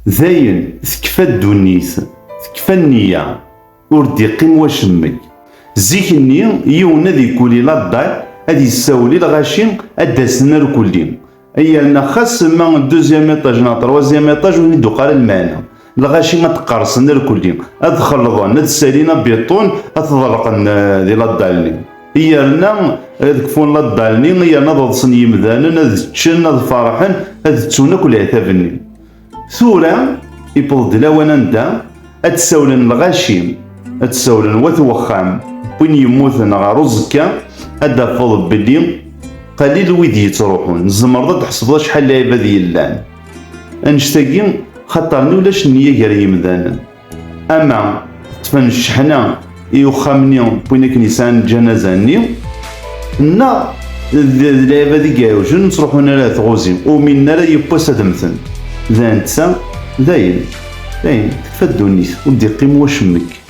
زاين تكفى الدنيس تكفى النية ور ديقيم واشمك. زيك النية يونا ذي كولي لا دار هادي يساولي الغاشي اداسنا الكلي ايالنا خاص ما دوزيام ايطاج نا تروازيام ايطاج وندو قال المعنى الغاشي ما تقرصنا الكلي هاد خلطنا هاد سالينا بيطون تضرقن دي لا دالني ايالنا كفون لا دالني ايالنا ضصن يمدانا هاد تشن هاد فرحان هاد تونا كل عتابني ثورة يبض لوانا ندا اتساولن الغاشي اتساولن وثوخام وين يموتن غا رزكا هذا فضل بلي قليل ويدي يتروحون زمرض تحسب شحال لعيبه يلان انشتاقي خاطرني ولاش النيه غير يمدانا اما تفن الشحنه يوخامني وين كنيسان جنازاني نا اللعيبه دي كاع وجن تروحون على تغوزي ومنا لا يبوس دمثن ذا نتسا داين تكفى الدنيس ودي قيم واشمك.